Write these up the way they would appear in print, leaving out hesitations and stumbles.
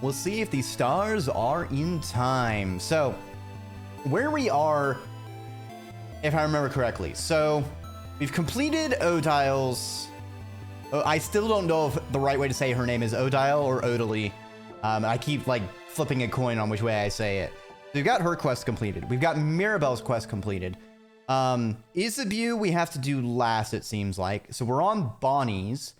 We'll see if the stars are in time. So, where we are, if I remember correctly. So, we've completed Odile's... I still don't know if the right way to say her name is Odile or Odalie. I keep, like, flipping a coin on which way I say it. We've got her quest completed. We've got Mirabelle's quest completed. Isabeau we have to do last, it seems like. So, we're on Bonnie's.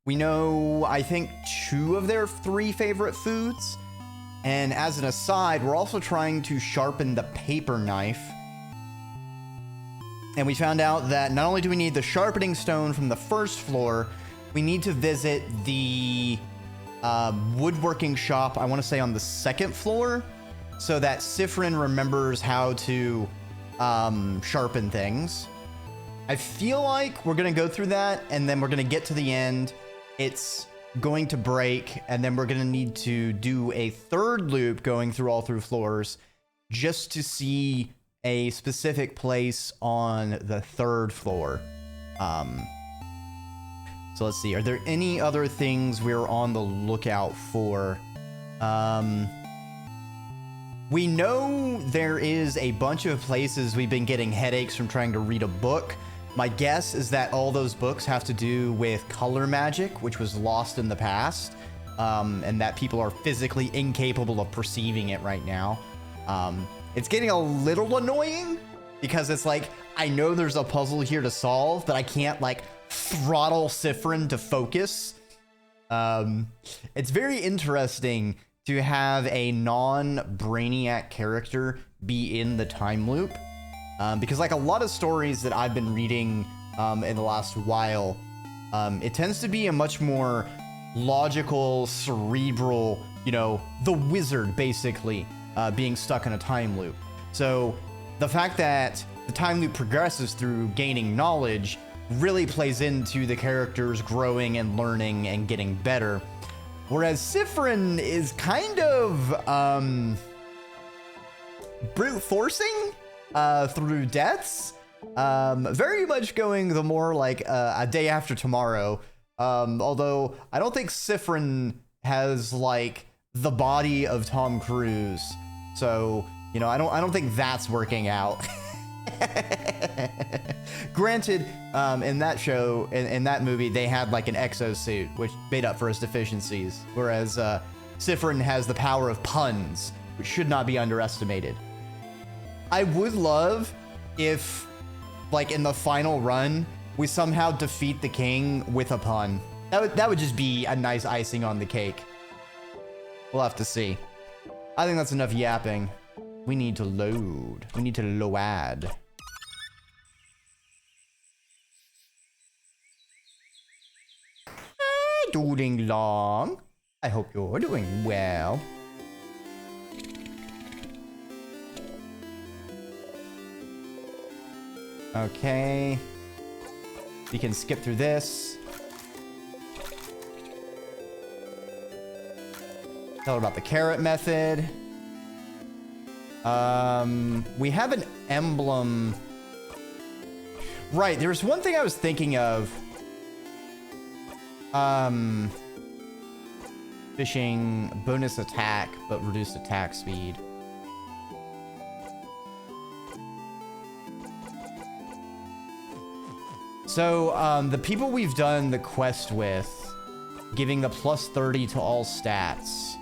We know, I think, 2 of their 3 favorite foods. And as an aside, we're also trying to sharpen the paper knife. And we found out that not only do we need the sharpening stone from the first floor, we need to visit the woodworking shop, I want to say on the 2nd floor, so that Sifrin remembers how to sharpen things. I feel like we're going to go through that, and then we're going to get to the end. It's going to break, and then we're going to need to do a 3rd loop going through all 3 floors just to see a specific place on the 3rd floor. So let's see. Are there any other things we're on the lookout for? We know there is a bunch of places we've been getting headaches from trying to read a book. My guess is that all those books have to do with color magic, which was lost in the past, and that people are physically incapable of perceiving it right now. It's getting a little annoying because it's like, I know there's a puzzle here to solve, but I can't like throttle Sifrin to focus. It's very interesting to have a non-Brainiac character be in the time loop. Because like a lot of stories that I've been reading in the last while, it tends to be a much more logical, cerebral, you know, the wizard basically being stuck in a time loop. So the fact that the time loop progresses through gaining knowledge really plays into the characters growing and learning and getting better. Whereas Sifrin is kind of brute forcing through deaths, very much going the more like a day after tomorrow. Although I don't think Sifrin has like the body of Tom Cruise, so you know I don't think that's working out. Granted, in that show, in that movie, they had like an exosuit, which made up for his deficiencies, whereas Sifrin has the power of puns, which should not be underestimated. I would love if, like, in the final run, we somehow defeat the king with a pun. That would just be a nice icing on the cake. We'll have to see. I think that's enough yapping. We need to load. We need to load. Hi, Doodling Long. I hope you're doing well. Okay. We can skip through this. Tell her about the carrot method. We have an emblem. Right, there's one thing I was thinking of. Fishing bonus attack, but reduced attack speed. So, the people we've done the quest with, giving the plus 30 to all stats.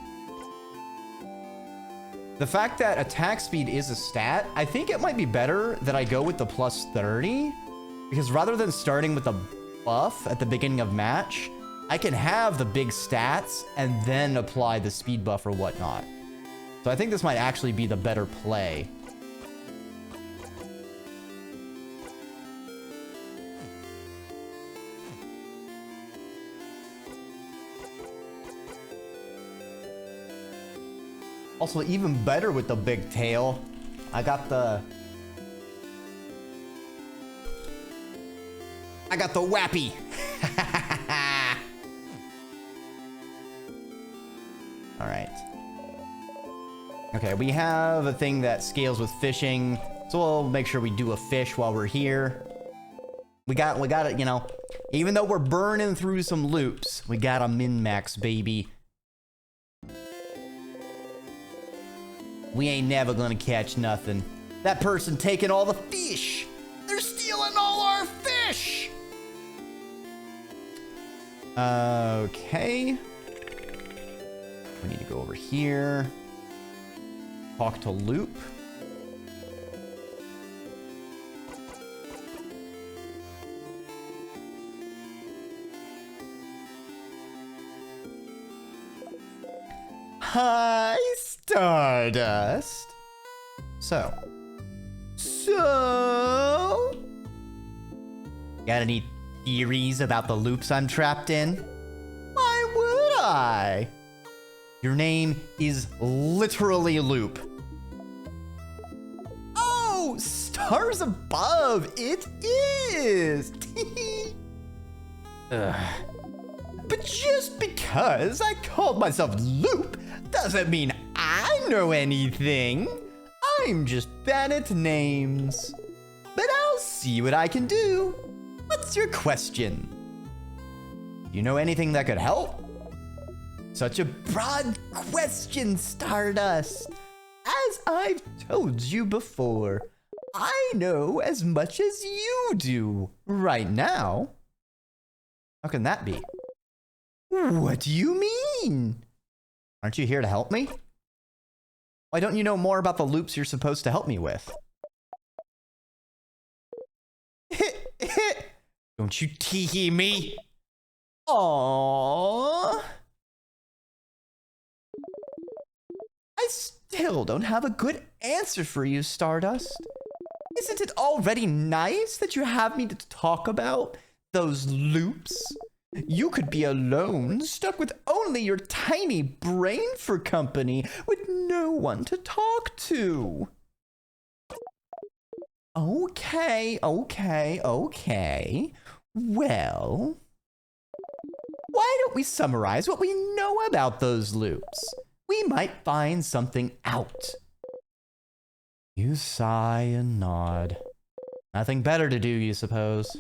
The fact that attack speed is a stat, I think it might be better that I go with the plus 30, because rather than starting with a buff at the beginning of match, I can have the big stats and then apply the speed buff or whatnot. So I think this might actually be the better play. Also, even better with the big tail. I got the wappy. All right. Okay, we have a thing that scales with fishing, so we'll make sure we do a fish while we're here. We got it, you know. Even though we're burning through some loops, we got a min-max, baby. We ain't never gonna catch nothing. That person taking all the fish. They're stealing all our fish. Okay. We need to go over here. Talk to Loop. Hi, Stardust. So, got any theories about the loops I'm trapped in? Why would I? Your name is literally Loop. Oh, stars above, it is. But just because I called myself Loop doesn't mean I know anything. I'm just bad at names. But I'll see what I can do. What's your question? You know anything that could help? Such a broad question, Stardust. As I've told you before, I know as much as you do right now. How can that be? What do you mean? Aren't you here to help me? Why don't you know more about the loops you're supposed to help me with? Don't you tee-hee me? Aww. I still don't have a good answer for you, Stardust. Isn't it already nice that you have me to talk about those loops? You could be alone, stuck with only your tiny brain for company, with no one to talk to. Okay. Well, why don't we summarize what we know about those loops? We might find something out. You sigh and nod. Nothing better to do, you suppose.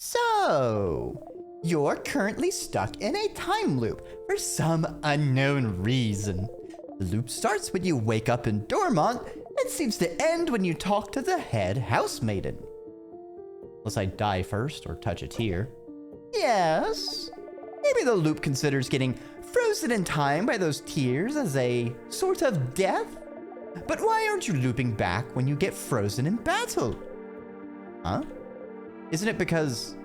So, you're currently stuck in a time loop for some unknown reason. The loop starts when you wake up in Dormont and seems to end when you talk to the head housemaiden. Unless I die first or touch a tear. Yes. Maybe the loop considers getting frozen in time by those tears as a sort of death? But why aren't you looping back when you get frozen in battle? Huh? Isn't it because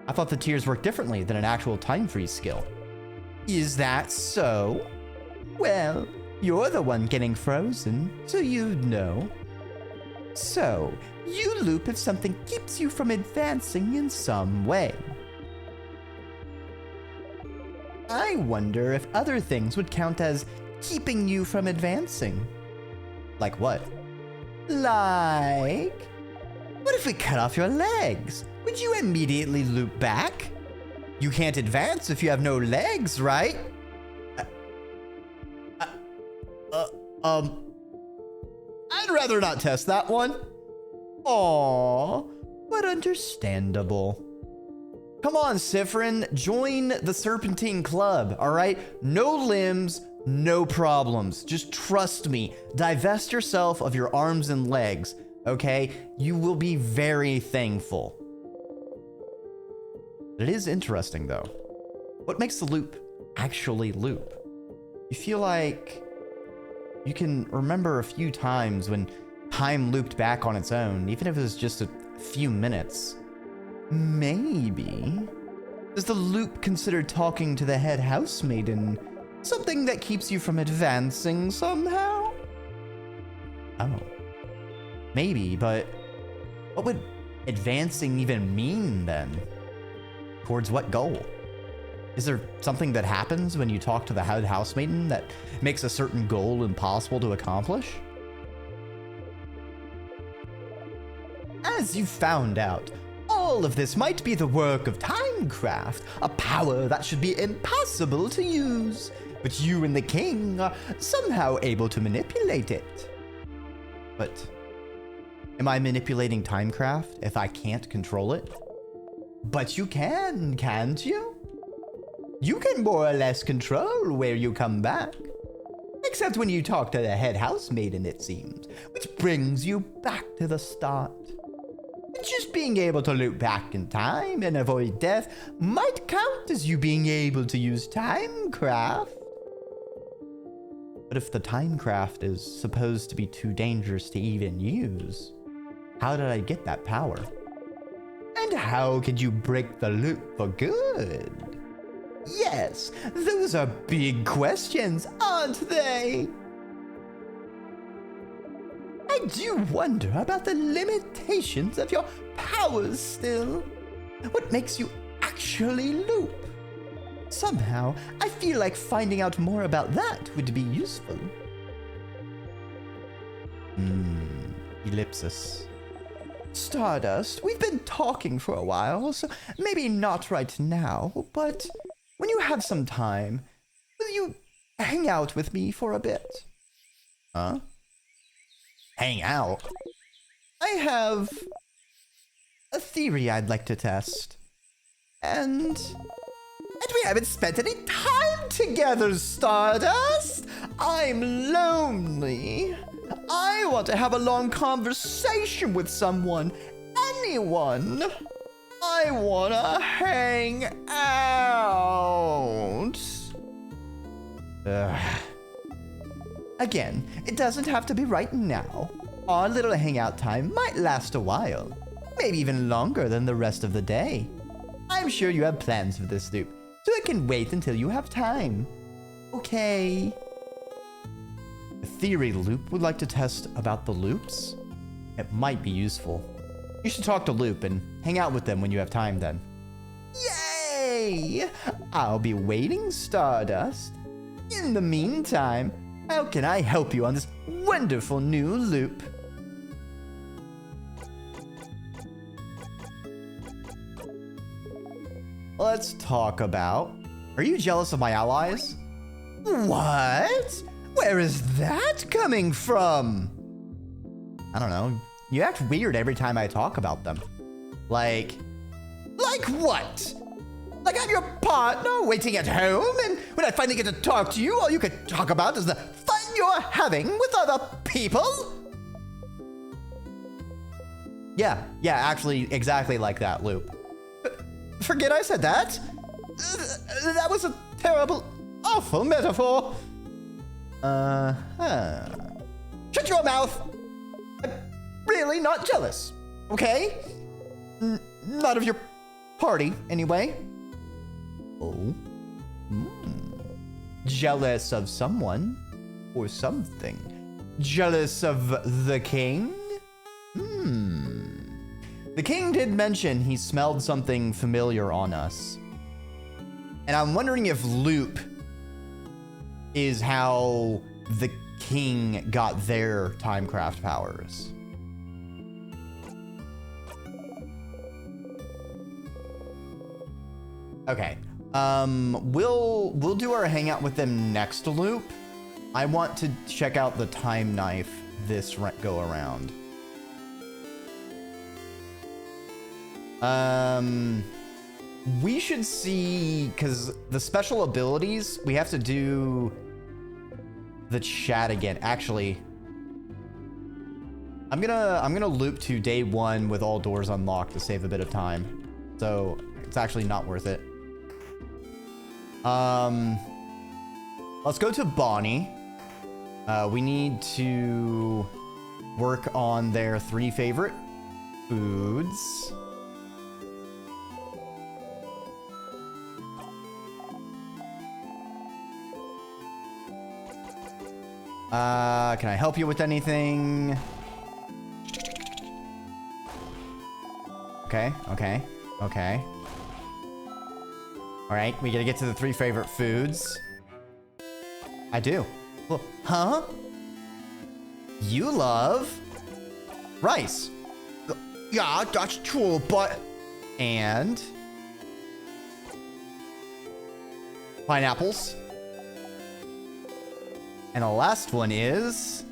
I thought the tears work differently than an actual time freeze skill? Is that so? Well, you're the one getting frozen, so you'd know. So, you loop if something keeps you from advancing in some way. I wonder if other things would count as keeping you from advancing. Like what? Like, what if we cut off your legs? Would you immediately loop back? You can't advance if you have no legs, right? I'd rather not test that one. Aww, but understandable. Come on, Sifrin, join the Serpentine Club, all right? No limbs, no problems. Just trust me. Divest yourself of your arms and legs, okay? You will be very thankful. It is interesting, though. What makes the loop actually loop? You feel like you can remember a few times when time looped back on its own, even if it was just a few minutes. Maybe. Does the loop consider talking to the head housemaiden something that keeps you from advancing somehow? Oh. Maybe, but what would advancing even mean then? Towards what goal? Is there something that happens when you talk to the head housemaiden that makes a certain goal impossible to accomplish? As you found out, all of this might be the work of Timecraft, a power that should be impossible to use, but you and the king are somehow able to manipulate it. But am I manipulating Timecraft if I can't control it? But you can, can't you? You can more or less control where you come back. Except when you talk to the head housemaiden, it seems, which brings you back to the start. Just being able to loop back in time and avoid death might count as you being able to use timecraft. But if the timecraft is supposed to be too dangerous to even use, how did I get that power? And how could you break the loop for good? Yes, those are big questions, aren't they? I do wonder about the limitations of your powers still. What makes you actually loop? Somehow, I feel like finding out more about that would be useful. Ellipsis. Stardust, we've been talking for a while, so maybe not right now, but when you have some time, will you hang out with me for a bit? Huh? Hang out? I have a theory I'd like to test. And we haven't spent any time together, Stardust! I'm lonely. I want to have a long conversation with someone. Anyone. I wanna hang out. Ugh. Again, it doesn't have to be right now. Our little hangout time might last a while. Maybe even longer than the rest of the day. I'm sure you have plans for this loop, so it can wait until you have time. Okay. A theory loop would like to test about the loops? It might be useful. You should talk to Loop and hang out with them when you have time then. Yay! I'll be waiting, Stardust. In the meantime, how can I help you on this wonderful new loop? Let's talk about... Are you jealous of my allies? What? Where is that coming from? I don't know. You act weird every time I talk about them. Like what? Like I'm your partner waiting at home, and when I finally get to talk to you, all you can talk about is the fun you're having with other people? Yeah, actually exactly like that, Loop. Forget I said that? That was a terrible, awful metaphor. Shut your mouth! I'm really not jealous, okay? Not of your party, anyway. Oh. Jealous of someone or something. Jealous of the king? The king did mention he smelled something familiar on us. And I'm wondering if Loop is how the king got their timecraft powers. Okay. We'll do our hangout with them next loop. I want to check out the time knife this go around. We should see, because the special abilities, we have to do the chat again. Actually, I'm gonna loop to day 1 with all doors unlocked to save a bit of time. So it's actually not worth it. Let's go to Bonnie. We need to work on their 3 favorite foods. Can I help you with anything? Okay. All right, we gotta get to the 3 favorite foods. I do. Well, huh? You love rice. Yeah, that's true, but... And... pineapples. And the last one is...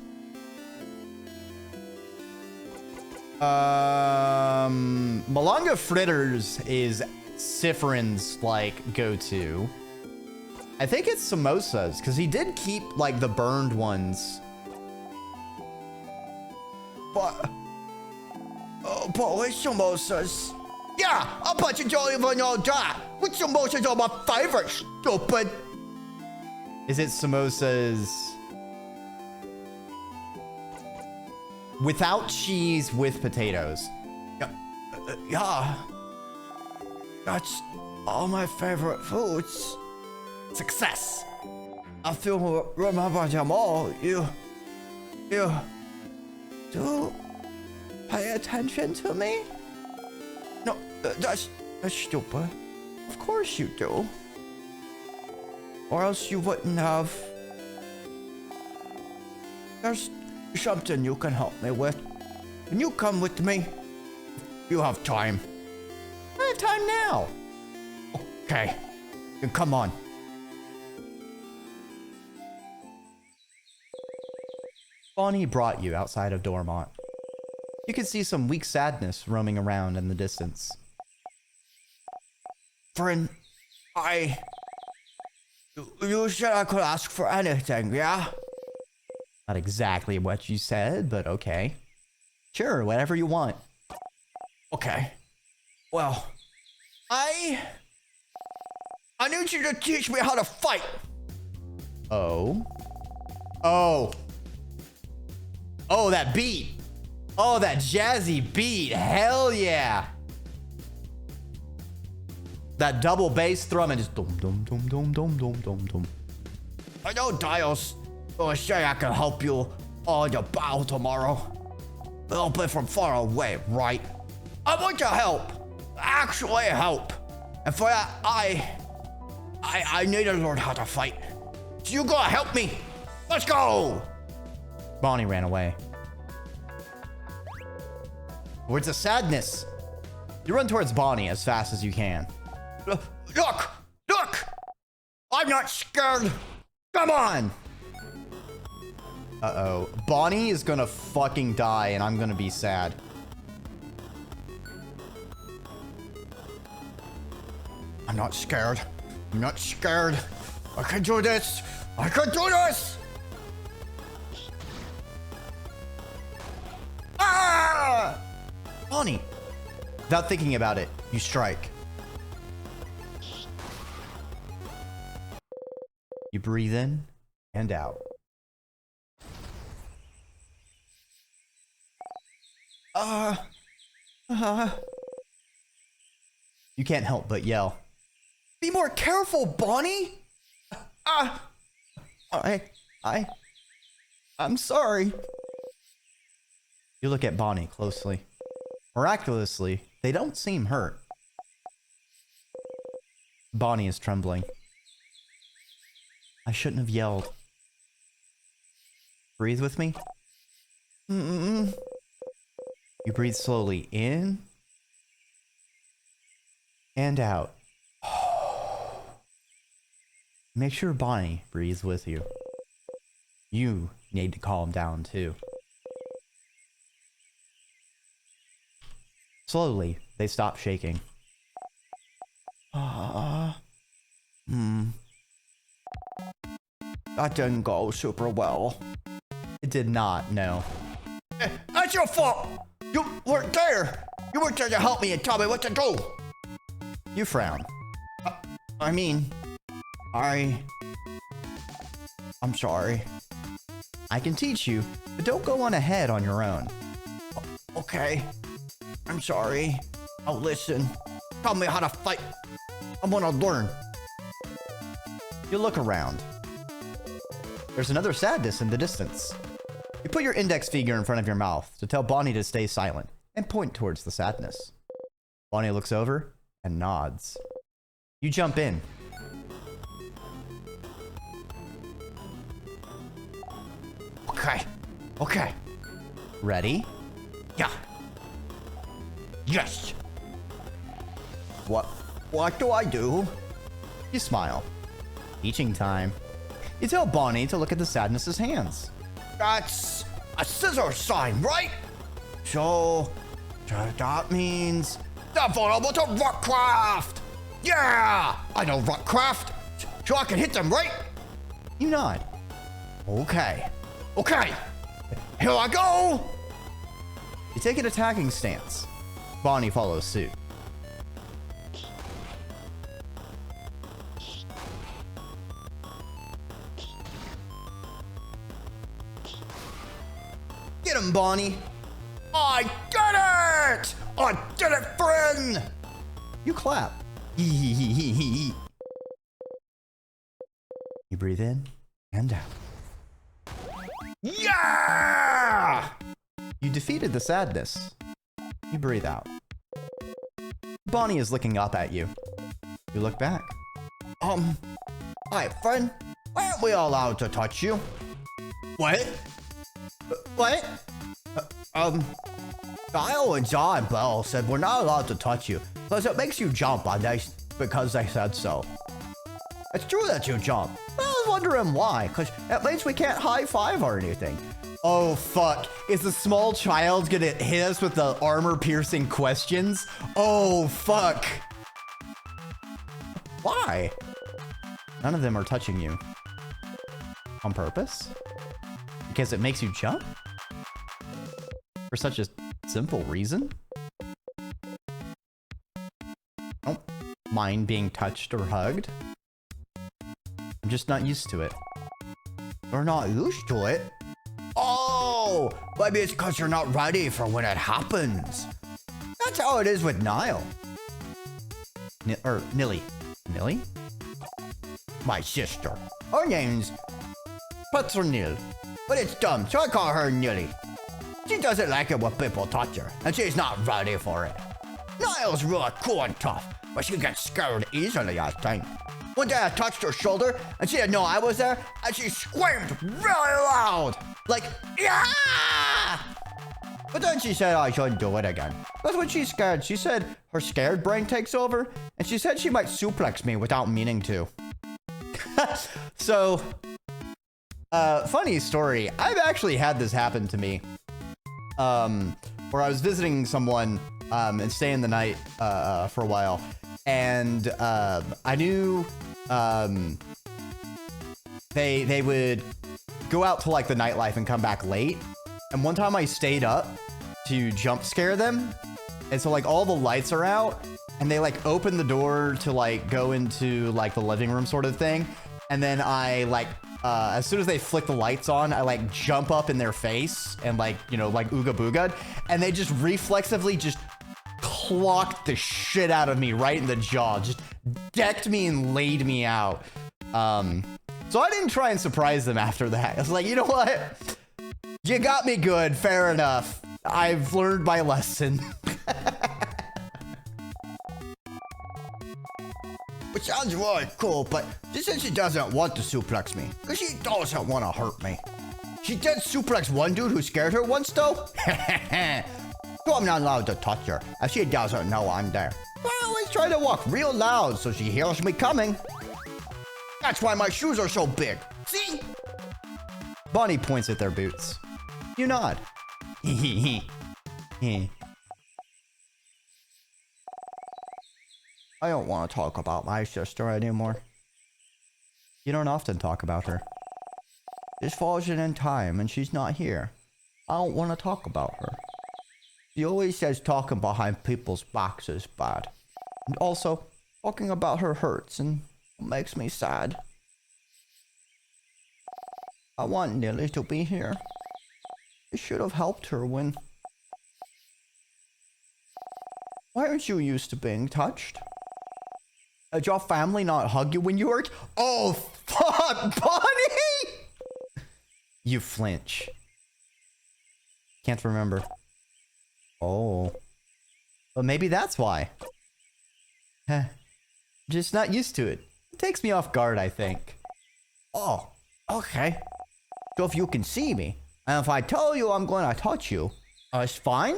Malanga fritters is Sifrin's like go-to. I think it's samosas because he did keep like the burned ones. But with samosas. Yeah, I'll put you on all that. With samosas are my favorite, stupid. Is it samosas without cheese with potatoes? Yeah. That's all my favorite foods. Success. I feel remember them all. You do pay attention to me? No, that's stupid. Of course you do. Or else you wouldn't have. There's something you can help me with. Can you come with me? You have time. I have time now. Okay, then come on. Bonnie brought you outside of Dormont. You could see some weak sadness roaming around in the distance. Friend, you said I could ask for anything, yeah? Not exactly what you said, but okay. Sure, whatever you want. Okay. Well, I need you to teach me how to fight. Oh, that beat. Oh, that jazzy beat. Hell yeah. That double bass thrum and just dum dum dum dum dum dum dum dum. I know Dial's gonna say I can help you on your battle tomorrow. A little bit from far away, right? I want your help. Actually help. And for that, I need to learn how to fight. So you gotta help me. Let's go. Bonnie ran away. Words of sadness. You run towards Bonnie as fast as you can. Look! I'm not scared. Come on. Uh-oh. Bonnie is gonna fucking die and I'm gonna be sad. I'm not scared. I'm not scared. I can do this. I can do this. Ah! Bonnie. Without thinking about it, you strike. You breathe in and out. You can't help but yell. Be more careful, Bonnie! I'm sorry. You look at Bonnie closely. Miraculously, they don't seem hurt. Bonnie is trembling. I shouldn't have yelled. Breathe with me. You breathe slowly in and out. Make sure Bonnie breathes with you. You need to calm down too. Slowly, they stop shaking. That didn't go super well. It did not, no. That's your fault! You weren't there! You weren't there to help me and tell me what to do! You frown. I'm sorry. I can teach you, but don't go on ahead on your own. Okay. I'm sorry. I'll listen. Tell me how to fight. I want to learn. You look around. There's another sadness in the distance. You put your index finger in front of your mouth to tell Bonnie to stay silent and point towards the sadness. Bonnie looks over and nods. You jump in. Okay. Ready? Yeah. Yes. What do I do? You smile. Teaching time. You tell Bonnie to look at the sadness's hands. That's a scissor sign, right? So That means they're vulnerable to Rockcraft! Yeah! I know Rockcraft! So I can hit them, right? You nod. Okay. Okay! Here I go! You take an attacking stance. Bonnie follows suit. Get him, Bonnie! I did it! I did it, friend! You clap. You breathe in and out. Yeah! You defeated the sadness. You breathe out. Bonnie is looking up at you. You look back. Hi, friend. Why aren't we allowed to touch you? What? What? Kyle and John Bell said we're not allowed to touch you because it makes you jump because they said so. It's true that you jump. I was wondering why, because at least we can't high five or anything. Oh, fuck. Is the small child gonna hit us with the armor-piercing questions? Oh, fuck. Why? None of them are touching you. On purpose? Because it makes you jump? For such a simple reason? Don't mind being touched or hugged. I'm just not used to it. You're not used to it? Oh, maybe it's because you're not ready for when it happens. That's how it is with Niall. Nilly. Nilly? My sister. Her name's Petronil, but it's dumb, so I call her Nilly. She doesn't like it when people touch her, and she's not ready for it. Niall's really cool and tough, but she gets scared easily, I think. One day I touched her shoulder, and she didn't know I was there, and she screamed really loud. Like, yeah! But then she said I shouldn't do it again. Because when she's scared, she said her scared brain takes over, and she said she might suplex me without meaning to. So, funny story. I've actually had this happen to me. Where I was visiting someone, and staying the night, for a while. And, I knew, they would go out to like the nightlife and come back late. And one time I stayed up to jump scare them. And so like all the lights are out and they like open the door to like go into like the living room sort of thing. And then I like, as soon as they flick the lights on, I like jump up in their face and like, you know, like ooga booga'd. And they just reflexively just clocked the shit out of me right in the jaw. Just decked me and laid me out. So I didn't try and surprise them after that. I was like, you know what? You got me good. Fair enough. I've learned my lesson. Which sounds really cool, but she said she doesn't want to suplex me. Because she doesn't want to hurt me. She did suplex one dude who scared her once, though. So I'm not allowed to touch her, as she doesn't know I'm there. I always try to walk real loud so she hears me coming. That's why my shoes are so big. See? Bonnie points at their boots. You nod. I don't want to talk about my sister anymore. You don't often talk about her. This falls in time and she's not here. I don't want to talk about her. She always says talking behind people's backs is bad. And also, talking about her hurts and makes me sad. I want Nilly to be here. I should have helped her when... Why aren't you used to being touched? Did your family not hug you when you were... Oh, fuck, Bonnie! You flinch. Can't remember. Oh. But maybe that's why. Just not used to it. It takes me off guard, I think. Oh, okay. So if you can see me, and if I tell you I'm going to touch you, it's fine?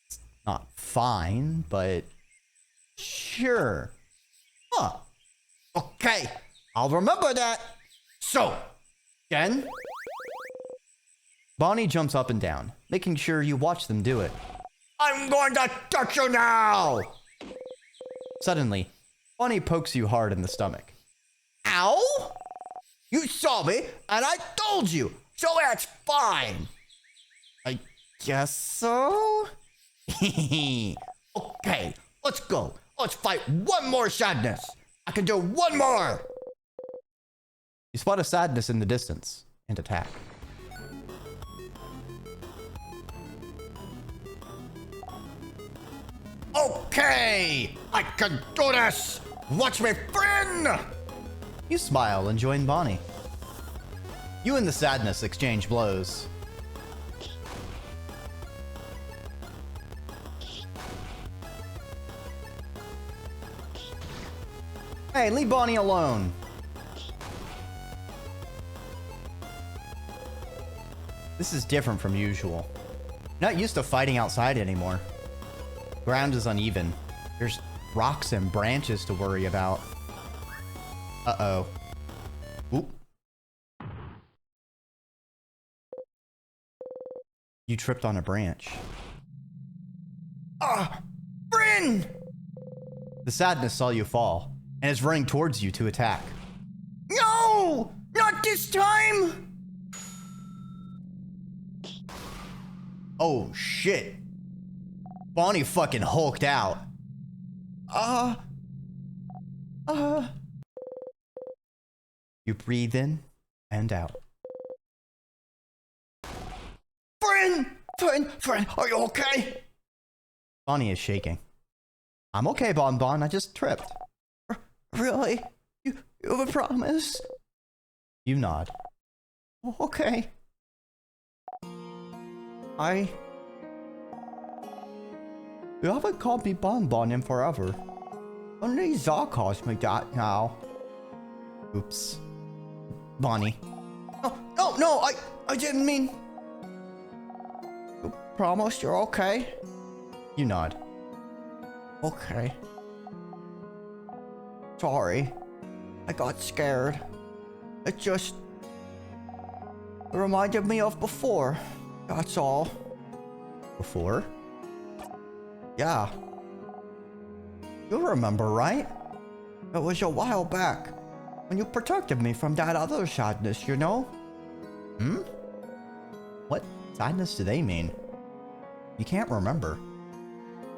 It's not fine, but... Sure. Huh. Okay. I'll remember that. So, Jen? Bonnie jumps up and down, making sure you watch them do it. I'm going to touch you now! Suddenly, Bonnie pokes you hard in the stomach. Ow! You saw me, and I told you, so that's fine. I guess so? Okay, let's go. Let's fight one more sadness. I can do one more. You spot a sadness in the distance and attack. Okay, I can do this. Watch me, friend. You smile and join Bonnie. You and the sadness exchange blows. Hey, leave Bonnie alone. This is different from usual. Not used to fighting outside anymore. Ground is uneven. There's rocks and branches to worry about. Uh-oh. Oop. You tripped on a branch. Ah! Bryn! The sadness saw you fall and is running towards you to attack. No! Not this time! Oh, shit. Bonnie fucking hulked out. You breathe in and out. Friend, are you okay? Bonnie is shaking. I'm okay, Bon. I just tripped. Really? You have a promise? You nod. Okay. You haven't called me Bon in forever. Only Zaw calls me that now. Oops. Bonnie. No, I didn't mean... You promise you're okay? You nod. Okay. Sorry. I got scared. It reminded me of before. That's all. Before? Yeah. You remember, right? It was a while back. When you protected me from that other sadness, you know? Hmm? What sadness do they mean? You can't remember.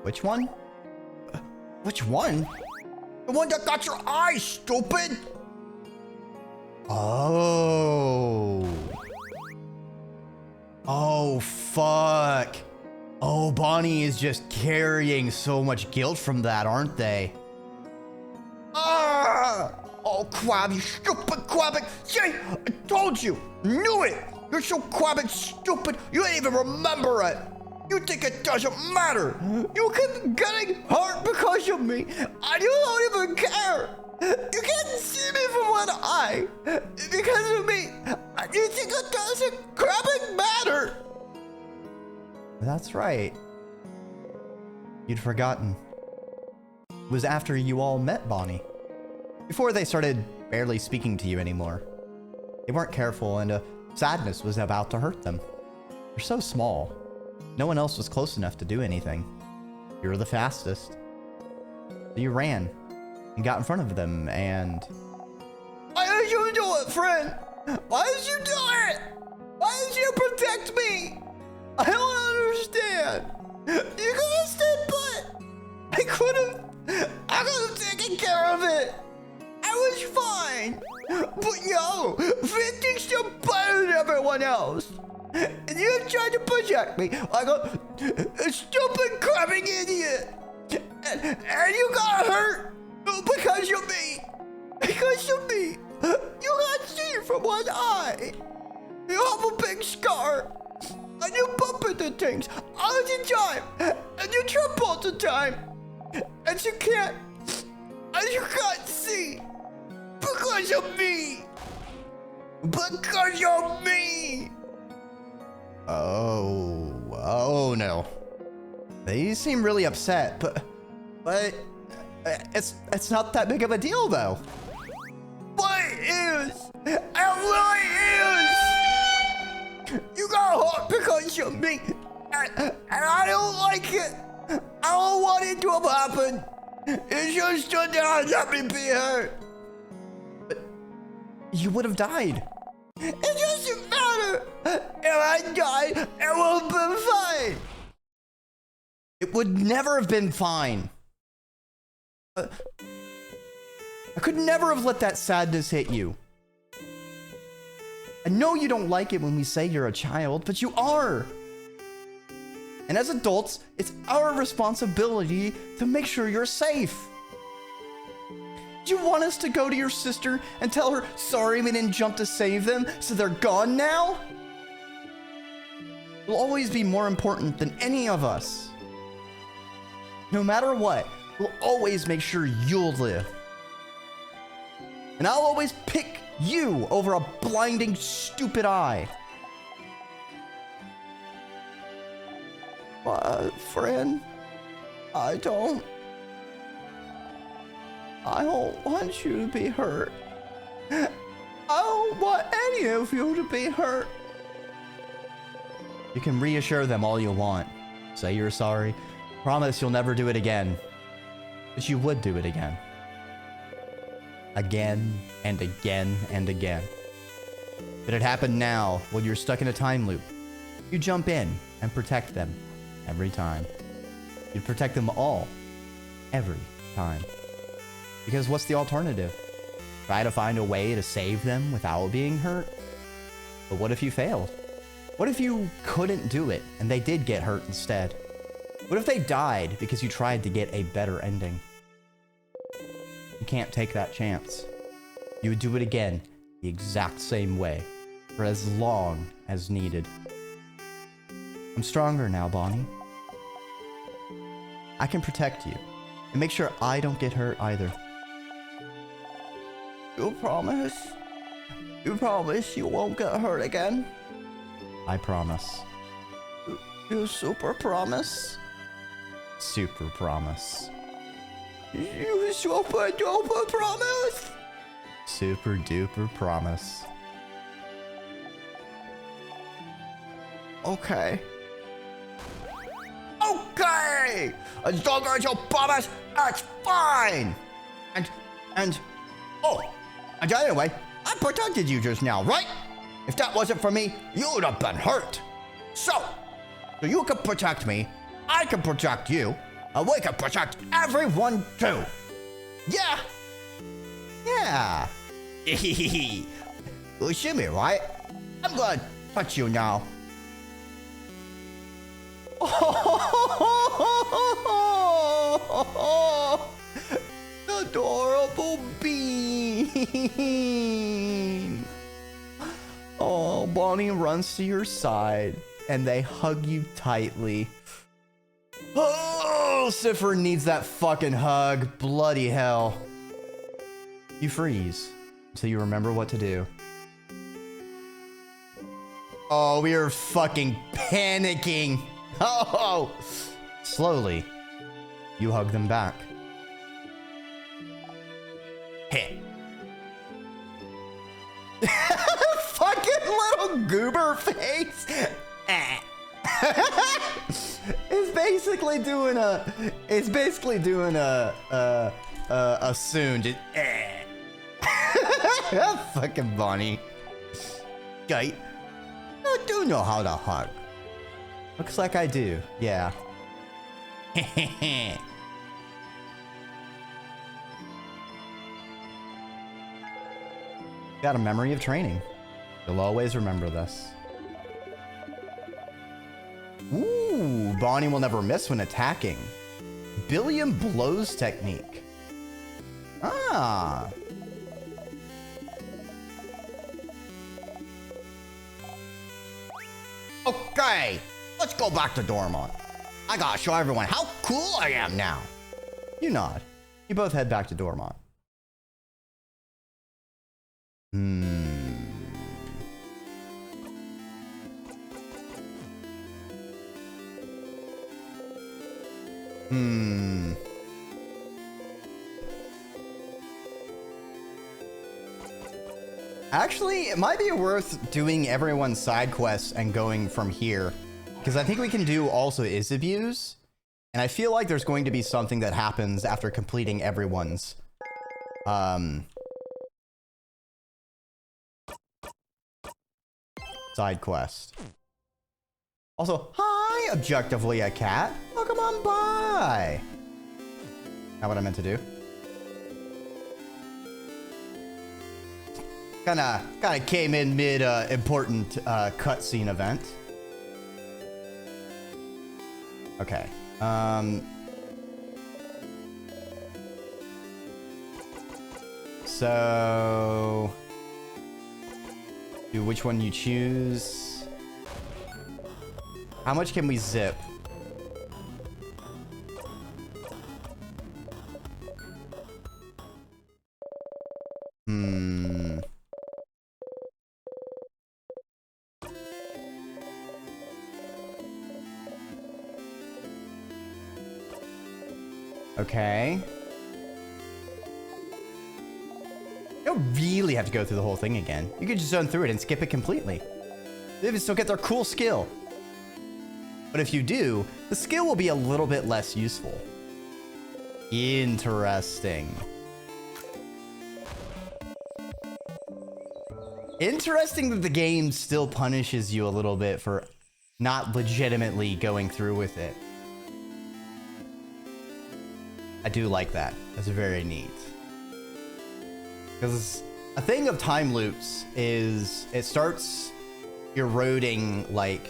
Which one? Which one? The one that got your eye, stupid! Oh. Oh, fuck. Oh, Bonnie is just carrying so much guilt from that, aren't they? Ah! Oh, Quab, you stupid Quabbing! See, I told you! Knew it! You're so Quabbing stupid, you ain't even remember it! You think it doesn't matter! You keep getting hurt because of me, and you don't even care! You can't see me from one eye! Because of me! And you think it doesn't Quabbing matter! That's right. You'd forgotten. It was after you all met Bonnie. Before they started barely speaking to you anymore. They weren't careful and sadness was about to hurt them. You're so small. No one else was close enough to do anything. You were the fastest. So you ran and got in front of them and... Why did you do it, friend? Why did you do it? Why did you protect me? I don't understand. You could have stayed put. I could have taken care of it. I was fine. But yo, Victor's still better than everyone else. And you tried to protect me like a stupid crabbing idiot. And you got hurt because of me. Because of me. You got seen from one eye. You have a big scar. And you bump into things all the time. And you trip all the time. And you can't see. Because of me. Because of me. Oh no. They seem really upset, but it's not that big of a deal though. But it is. It really is. You got hurt because of me. And I don't like it. I don't want it to have happened. It just stood there and let me be hurt. But you would have died. It doesn't matter. If I die, it will be fine. It would never have been fine. I could never have let that sadness hit you. I know you don't like it when we say you're a child, but you are. And as adults, it's our responsibility to make sure you're safe. Do you want us to go to your sister and tell her, sorry we didn't jump to save them, so they're gone now? You'll always be more important than any of us. No matter what, we'll always make sure you'll live. And I'll always pick you over a blinding, stupid eye. Friend, I don't want you to be hurt. I don't want any of you to be hurt. You can reassure them all you want. Say you're sorry. Promise you'll never do it again. But you would do it again. Again and again and again. But it happened now, while you're stuck in a time loop. You jump in and protect them every time. You'd protect them all every time. Because what's the alternative? Try to find a way to save them without being hurt? But what if you failed? What if you couldn't do it and they did get hurt instead? What if they died because you tried to get a better ending? You can't take that chance. You would do it again the exact same way for as long as needed. I'm stronger now, Bonnie. I can protect you and make sure I don't get hurt either. You promise? You promise you won't get hurt again? I promise. You super promise? Super promise. You super duper promise? Super duper promise. Okay. Okay! As long as you promise, it's fine! And anyway, I protected you just now, right? If that wasn't for me, you would have been hurt. So you can protect me, I can protect you, and we can protect everyone too. Yeah. Yeah. You see me, right? I'm gonna touch you now. Adorable bean. Oh, Bonnie runs to your side and they hug you tightly. Oh, Cipher needs that fucking hug. Bloody hell. You freeze until you remember what to do. Oh, we are fucking panicking. Oh, slowly, you hug them back. Hey. Fucking little goober face. It's basically doing a soon. Just fucking Bonnie. Guy. I do know how to hug. Looks like I do, yeah. Got a memory of training. You'll always remember this. Ooh, Bonnie will never miss when attacking. Billion blows technique. Ah. Okay. Let's go back to Dormont. I gotta show everyone how cool I am now. You nod. You both head back to Dormont. Actually, it might be worth doing everyone's side quests and going from here. Because I think we can do also is abuse. And I feel like there's going to be something that happens after completing everyone's side quest. Also, hi, objectively a cat. Welcome on by. Not what I meant to do. Kinda came in mid important cutscene event. Okay. So do which one you choose. How much can we zip? Okay. You don't really have to go through the whole thing again. You could just zone through it and skip it completely. They would still get their cool skill. But if you do, the skill will be a little bit less useful. Interesting. Interesting that the game still punishes you a little bit for not legitimately going through with it. I do like that. That's very neat. Because a thing of time loops is it starts eroding, like,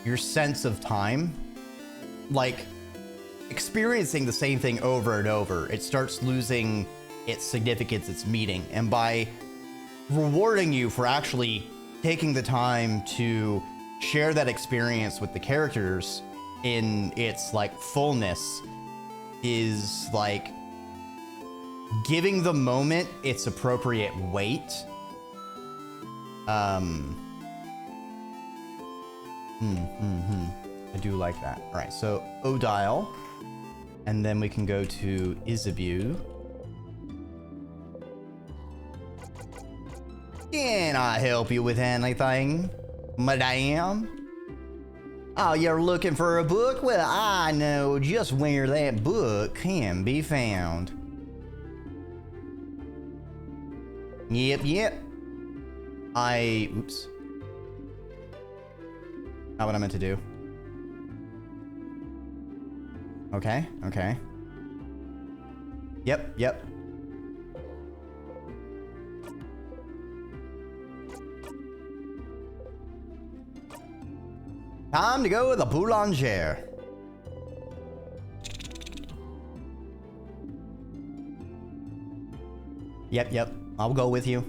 your sense of time. Like, experiencing the same thing over and over, it starts losing its significance, its meaning. And by rewarding you for actually taking the time to share that experience with the characters in its like fullness is like giving the moment its appropriate weight. I do like that. All right, so Odile, and then we can go to Isabeau. Can I help you with anything, madame? Oh, you're looking for a book? Well, I know just where that book can be found. Yep. Oops. Not what I meant to do. Okay. Yep. Time to go to the boulanger. Yep. I'll go with you.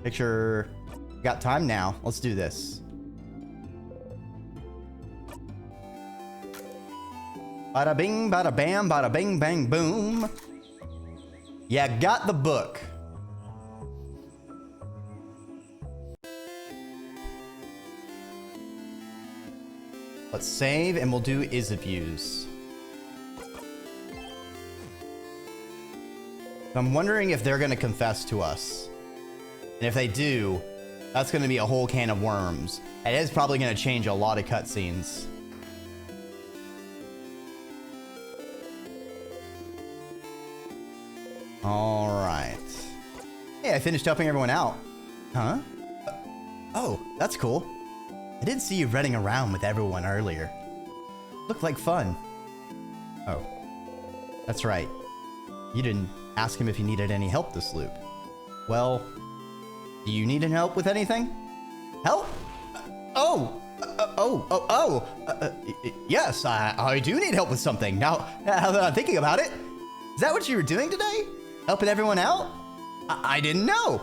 Make sure you got time now. Let's do this. Bada bing, bada bam, bada bing, bang, boom. Yeah, got the book. Let's save and we'll do Isabeau's. I'm wondering if they're going to confess to us. And if they do, that's going to be a whole can of worms. It is probably going to change a lot of cutscenes. All right. Hey, I finished helping everyone out. Huh? Oh, that's cool. I didn't see you running around with everyone earlier. Looked like fun. Oh, that's right. You didn't ask him if he needed any help this loop. Well, do you need any help with anything? Help? Yes, I do need help with something. Now that I'm thinking about it, is that what you were doing today? Helping everyone out? I didn't know.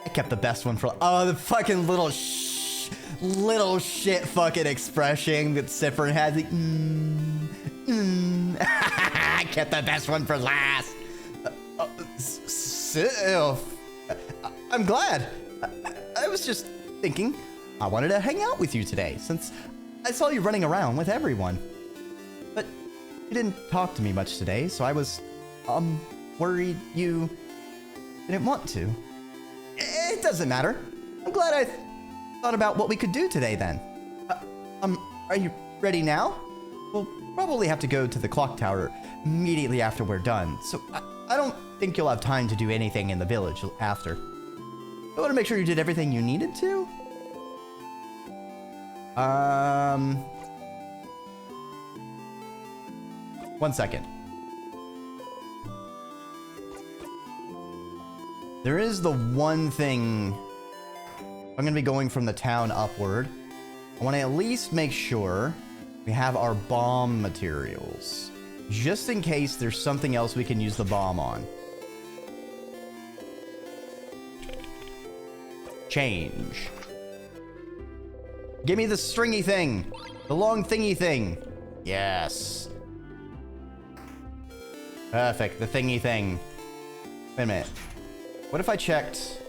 I kept the best one for, the fucking little shit fucking expression that Serpent had. Like, I kept the best one for last. I'm glad. I was just thinking I wanted to hang out with you today since I saw you running around with everyone. But you didn't talk to me much today, so I was worried you didn't want to. It doesn't matter. I'm glad I thought about what we could do today then. Are you ready now? We'll probably have to go to the clock tower immediately after we're done, so I don't think you'll have time to do anything in the village after. I want to make sure you did everything you needed to. One second. There is the one thing. I'm going to be going from the town upward. I want to at least make sure we have our bomb materials, just in case there's something else we can use the bomb on. Change. Give me the stringy thing. The long thingy thing. Yes. Perfect. The thingy thing. Wait a minute. What if I checked...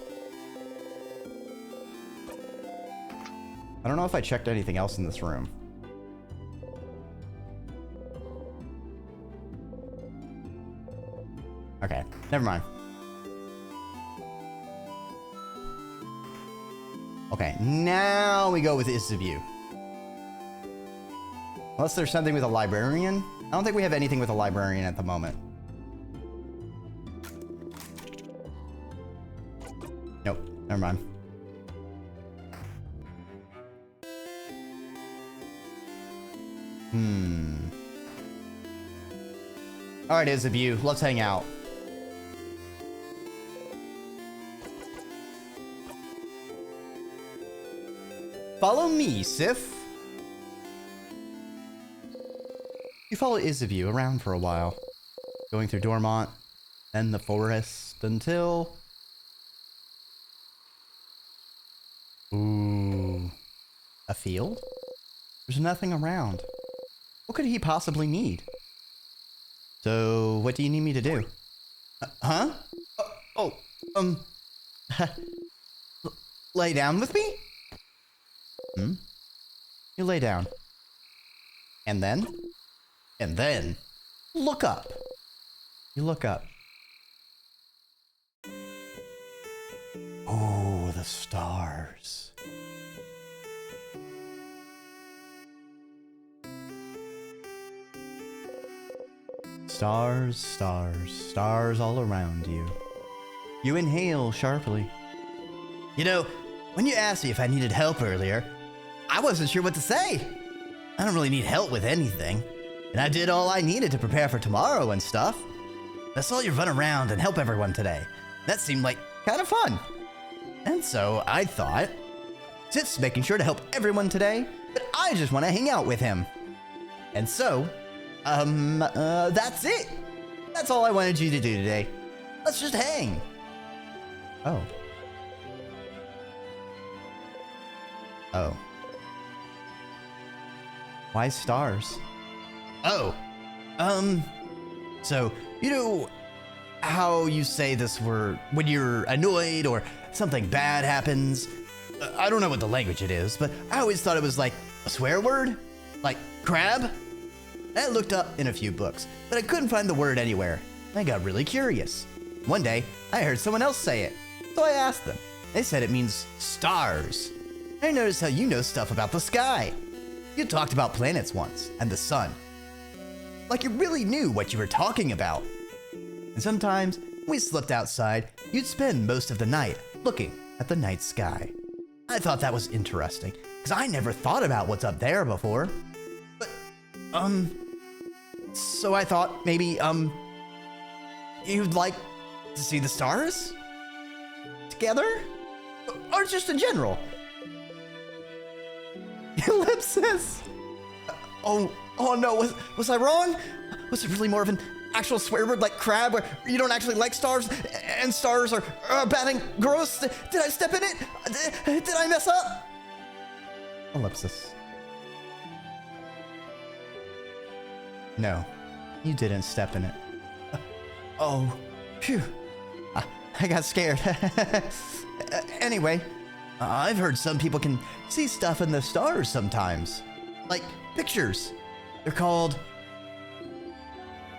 I don't know if I checked anything else in this room. Okay, never mind. Okay, now we go with Is of You. Unless there's something with a librarian. I don't think we have anything with a librarian at the moment. Nope, never mind. Alright, Is of You, let's hang out. Follow me, Sif. You follow Is of You around for a while, going through Dormont, then the forest, until... Ooh. A field? There's nothing around. What could he possibly need? So, what do you need me to do? Huh? Lay down with me? You lay down. And then? And then, look up. You look up. Oh, the stars. Stars, stars, stars all around you. You inhale sharply. You know, when you asked me if I needed help earlier, I wasn't sure what to say. I don't really need help with anything. And I did all I needed to prepare for tomorrow and stuff. I saw you run around and help everyone today. That seemed like kind of fun. And so I thought, Sif's making sure to help everyone today, but I just want to hang out with him. And so, that's it. That's all I wanted you to do today. Let's just hang. Oh. Oh. Why stars? Oh. So, you know how you say this word when you're annoyed or something bad happens? I don't know what the language it is, but I always thought it was like a swear word? Like crab? I looked up in a few books, but I couldn't find the word anywhere. I got really curious. One day, I heard someone else say it, so I asked them. They said it means stars. I noticed how you know stuff about the sky. You talked about planets once, and the sun. Like you really knew what you were talking about. And sometimes, when we slept outside, you'd spend most of the night looking at the night sky. I thought that was interesting, because I never thought about what's up there before. But, so I thought maybe, you'd like to see the stars? Together? Or just in general? Ellipsis! Oh no, was I wrong? Was it really more of an actual swear word like crab where you don't actually like stars and stars are bad and gross? Did I step in it? Did I mess up? Ellipsis. No, you didn't step in it. Oh, phew. I got scared. Anyway, I've heard some people can see stuff in the stars sometimes. Like pictures. They're called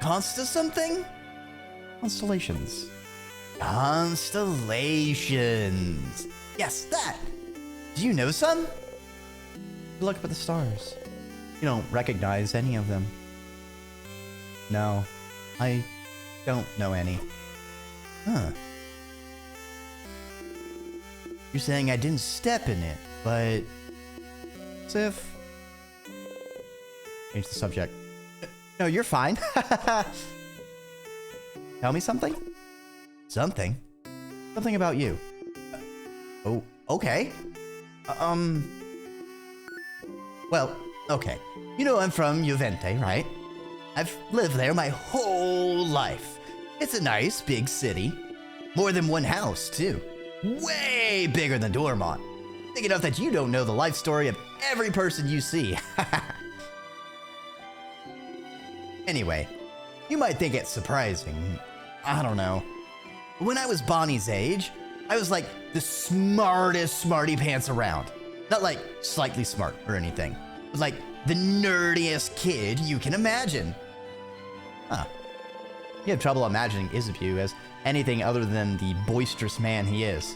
something? Constellations. Constellations. Yes, that. Do you know some? Look up at the stars. You don't recognize any of them. No, I don't know any. Huh. You're saying I didn't step in it, but... as if... Change the subject. No, you're fine. Tell me something? Something? Something about you. Oh, okay. Well, okay. You know I'm from Juvente, right? I've lived there my whole life. It's a nice, big city. More than one house, too. Way bigger than Dormont. Big enough that you don't know the life story of every person you see. Anyway, you might think it's surprising. I don't know. When I was Bonnie's age, I was like the smartest smarty pants around. Not like slightly smart or anything, but like the nerdiest kid you can imagine. Huh. You have trouble imagining Isabeau as anything other than the boisterous man he is.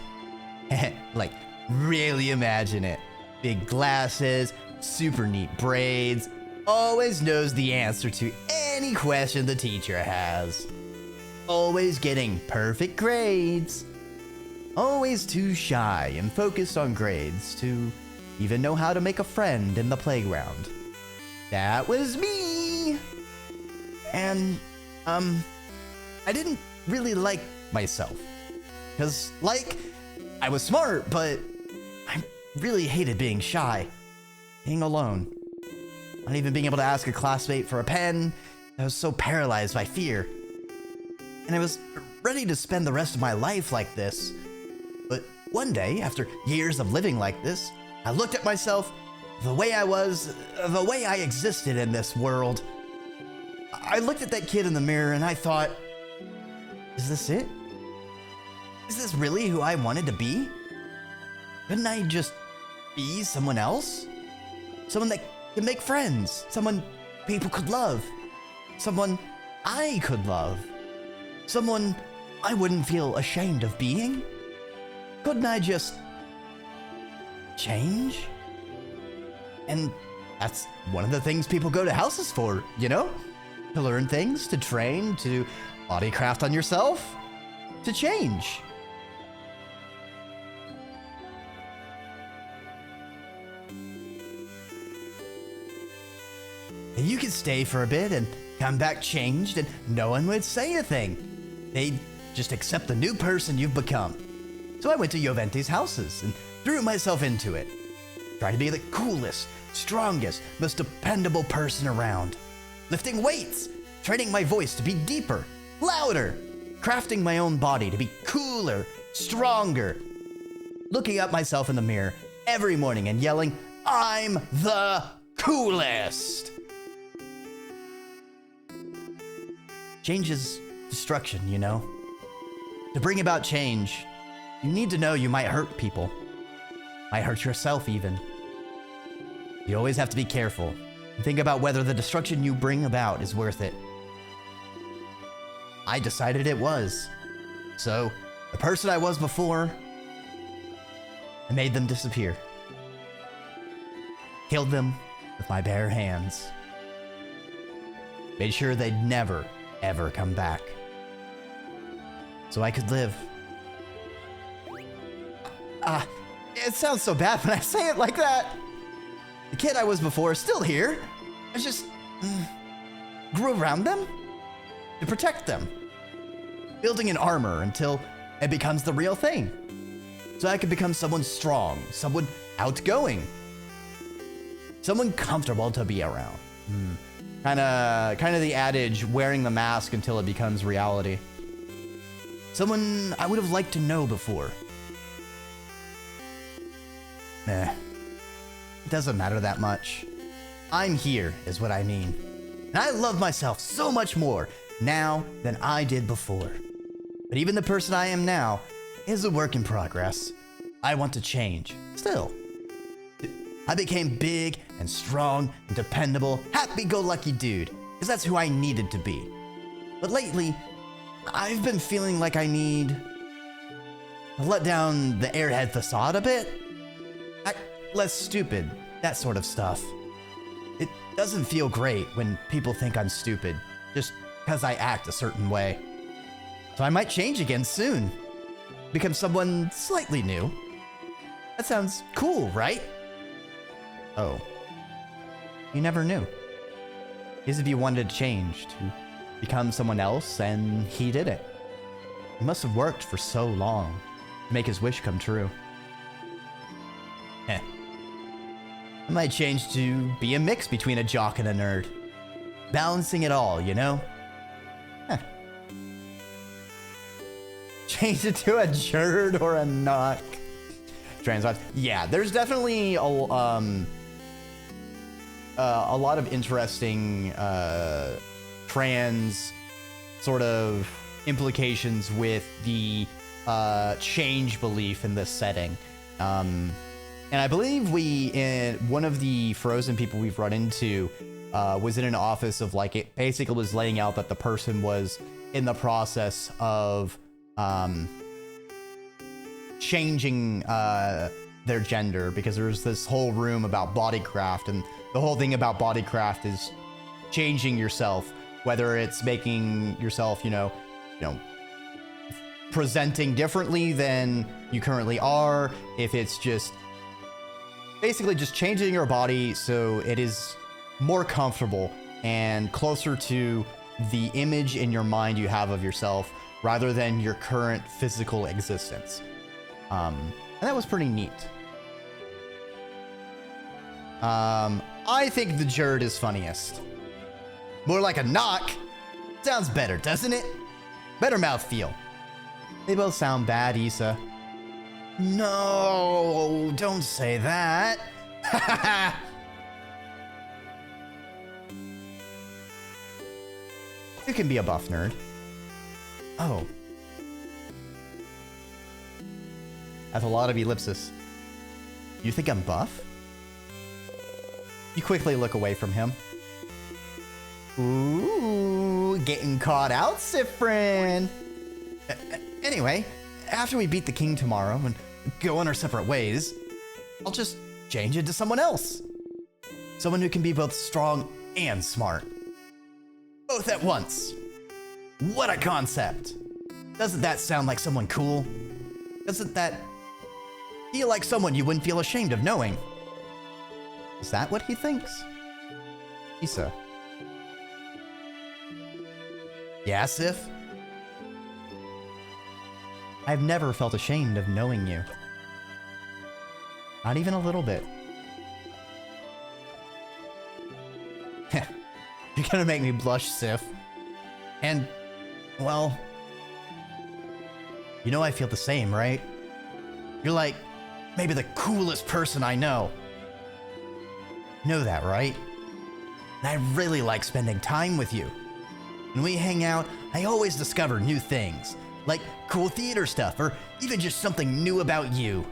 Like, really imagine it. Big glasses, super neat braids, always knows the answer to any question the teacher has. Always getting perfect grades. Always too shy and focused on grades to even know how to make a friend in the playground. That was me. And, I didn't really like myself. Because, like, I was smart, but I really hated being shy. Being alone. Not even being able to ask a classmate for a pen. I was so paralyzed by fear. And I was ready to spend the rest of my life like this. But one day, after years of living like this, I looked at myself, the way I was, the way I existed in this world. I looked at that kid in the mirror and I thought, is this it? Is this really who I wanted to be? Couldn't I just be someone else? Someone that can make friends. Someone people could love. Someone I could love. Someone I wouldn't feel ashamed of being. Couldn't I just change? And that's one of the things people go to houses for, you know? To learn things, to train, to bodycraft on yourself, to change. And you could stay for a bit and come back changed and no one would say a thing. They'd just accept the new person you've become. So I went to Jovente's houses and threw myself into it. Tried to be the coolest, strongest, most dependable person around. Lifting weights, training my voice to be deeper, louder, crafting my own body to be cooler, stronger. Looking at myself in the mirror every morning and yelling, I'm the coolest. Change is destruction, you know? To bring about change, you need to know you might hurt people. Might hurt yourself even. You always have to be careful and think about whether the destruction you bring about is worth it. I decided it was. So, the person I was before, I made them disappear. Killed them with my bare hands. Made sure they'd never, ever come back. So I could live. It sounds so bad when I say it like that. The kid I was before is still here. I just grew around them to protect them. Building an armor until it becomes the real thing. So I could become someone strong, someone outgoing, someone comfortable to be around. Kind of the adage, wearing the mask until it becomes reality. Someone I would have liked to know before. It doesn't matter that much. I'm here, is what I mean. And I love myself so much more now than I did before. But even the person I am now is a work in progress. I want to change, still. I became big and strong and dependable, happy-go-lucky dude, because that's who I needed to be. But lately, I've been feeling like I need to let down the airhead facade a bit. Act less stupid, that sort of stuff. It doesn't feel great when people think I'm stupid, just because I act a certain way. So I might change again soon. Become someone slightly new. That sounds cool, right? Oh. You never knew. Isabue wanted to change, to become someone else, and he did it. He must have worked for so long to make his wish come true. I might change to be a mix between a jock and a nerd. Balancing it all, you know? Change it to a jerd or a knock. Trans vibes. Yeah, there's definitely a lot of interesting trans sort of implications with the change belief in this setting. And I believe one of the Frozen people we've run into was in an office of like, it basically was laying out that the person was in the process of changing their gender, because there's this whole room about bodycraft, and the whole thing about bodycraft is changing yourself, whether it's making yourself, you know, presenting differently than you currently are, if it's just basically just changing your body so it is more comfortable and closer to the image in your mind you have of yourself rather than your current physical existence. And that was pretty neat. I think the jerd is funniest. More like a knock. Sounds better, doesn't it? Better mouthfeel. They both sound bad, Issa. No, don't say that. You can be a buff nerd. Oh. That's a lot of ellipsis. You think I'm buff? You quickly look away from him. Ooh, getting caught out, Sifrin. Anyway, after we beat the king tomorrow and go on our separate ways, I'll just change into someone else. Someone who can be both strong and smart. Both at once. What a concept. Doesn't that sound like someone cool? Doesn't that feel like someone you wouldn't feel ashamed of knowing? Is that what he thinks? Issa. Yeah, Sif? I've never felt ashamed of knowing you. Not even a little bit. You're gonna make me blush, Sif. And, well, you know I feel the same, right? You're like, maybe the coolest person I know. You know that, right? And I really like spending time with you. When we hang out, I always discover new things, like cool theater stuff, or even just something new about you.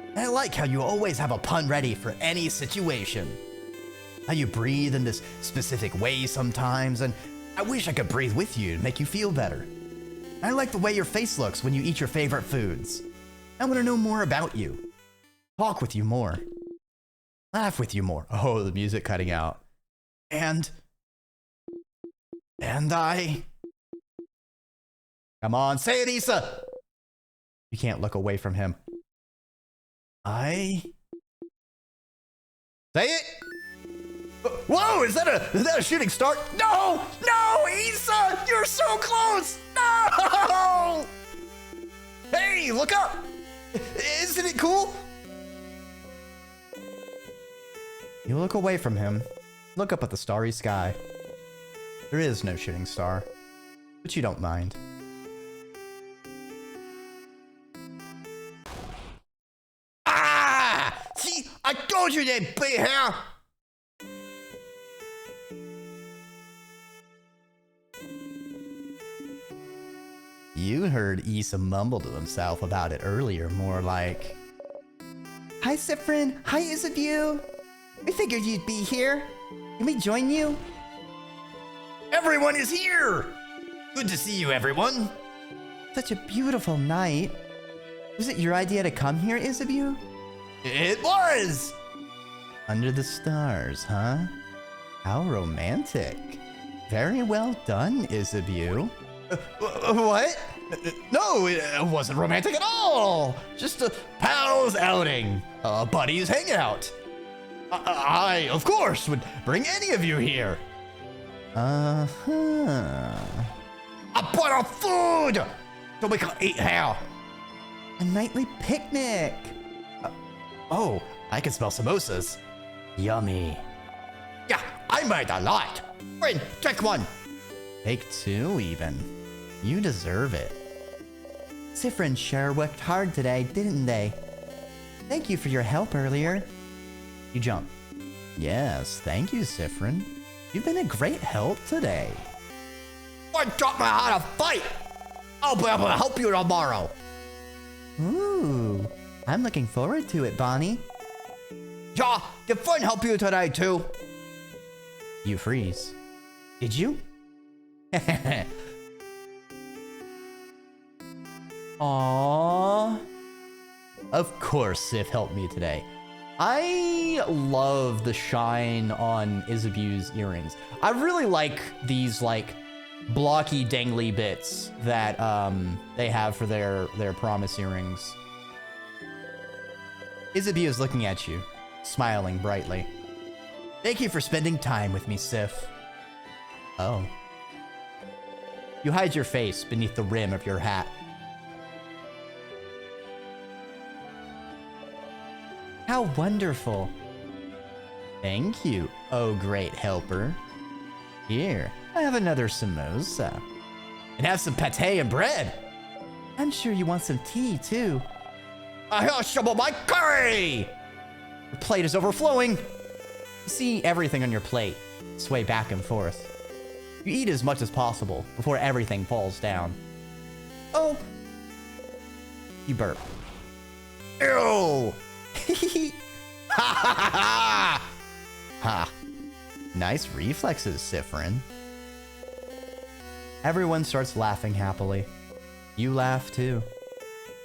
And I like how you always have a pun ready for any situation. How you breathe in this specific way sometimes, and I wish I could breathe with you to make you feel better. And I like the way your face looks when you eat your favorite foods. I want to know more about you. Talk with you more. Laugh with you more. Oh, the music cutting out. And I... Come on, say it, Issa! You can't look away from him. Say it! Whoa, is that a shooting star? No! No, Issa! You're so close! No! Hey, look up! Isn't it cool? You look away from him. Look up at the starry sky. There is no shooting star, but you don't mind. Ah! See, I told you they'd be here! You heard Issa mumble to himself about it earlier, more like... Hi, Sifrin. Hi, Isabue. I figured you'd be here. Can we join you? Everyone is here! Good to see you, everyone. Such a beautiful night. Was it your idea to come here, Isabue? It was! Under the stars, huh? How romantic. Very well done, Isabeau. What? No, it wasn't romantic at all. Just a pals outing. A buddies hangout. I, of course, would bring any of you here. Uh-huh. A pot of food! So we can eat here. A nightly picnic. Oh, I can smell samosas. Yummy. Yeah, I made a lot. Friend, take one. Take two, even. You deserve it. Sifra and Cher worked hard today, didn't they? Thank you for your help earlier. You jump. Yes, thank you, Sifrin. You've been a great help today. I taught me how to fight. I'll be able to help you tomorrow. Ooh, I'm looking forward to it, Bonnie. Yeah, your friend help you today, too. You freeze. Did you? Aww. Of course Sif helped me today. I love the shine on Isabeau's earrings. I really like these like blocky dangly bits that they have for their promise earrings. Isabeau is looking at you, smiling brightly. Thank you for spending time with me, Sif. Oh. You hide your face beneath the rim of your hat. How wonderful. Thank you, oh great helper. Here, I have another samosa. And have some pate and bread. I'm sure you want some tea, too. I have some of my curry! Your plate is overflowing. You see everything on your plate sway back and forth. You eat as much as possible before everything falls down. Oh. You burp. Ew! Ha ha ha! Ha. Nice reflexes, Sifrin. Everyone starts laughing happily. You laugh too.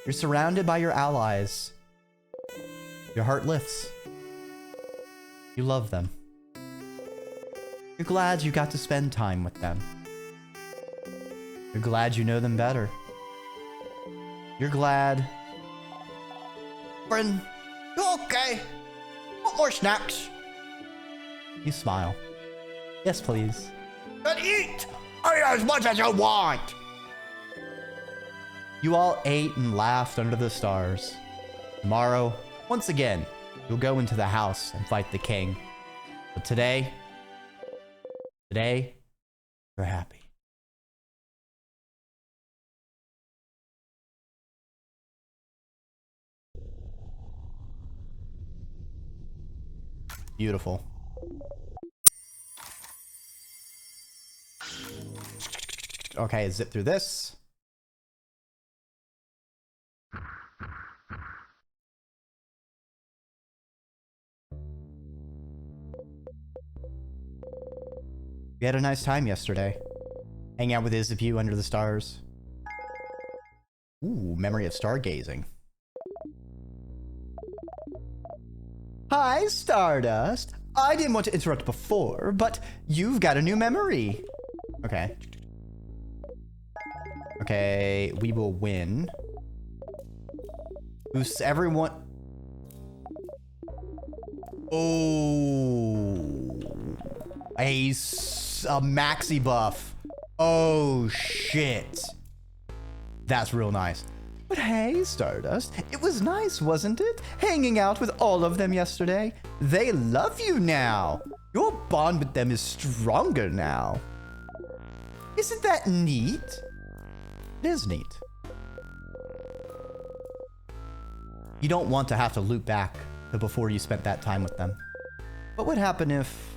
You're surrounded by your allies. Your heart lifts. You love them. You're glad you got to spend time with them. You're glad you know them better. You're glad. Friend, you okay? Want more snacks? You smile. Yes, please. Then eat! Eat as much as you want! You all ate and laughed under the stars. Tomorrow, once again, you'll go into the house and fight the king. But today, you're happy. Beautiful. Okay, zip through this. We had a nice time yesterday. Hang out with Isabeau under the stars. Ooh, memory of stargazing. Hi, Stardust. I didn't want to interrupt before, but you've got a new memory. Okay. Okay, we will win. Boosts everyone. Oh. A maxi buff. Oh, shit. That's real nice. But hey, Stardust, it was nice, wasn't it? Hanging out with all of them yesterday. They love you now. Your bond with them is stronger now. Isn't that neat? It is neat. You don't want to have to loop back to before you spent that time with them. What would happen if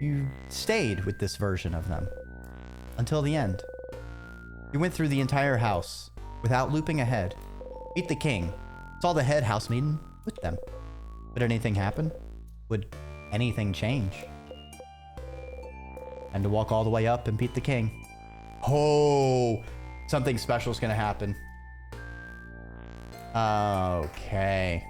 you stayed with this version of them until the end? You went through the entire house without looping ahead, beat the king, saw the head house maiden with them. Would anything happen? Would anything change? And to walk all the way up and beat the king. Oh, something special is gonna happen. Okay.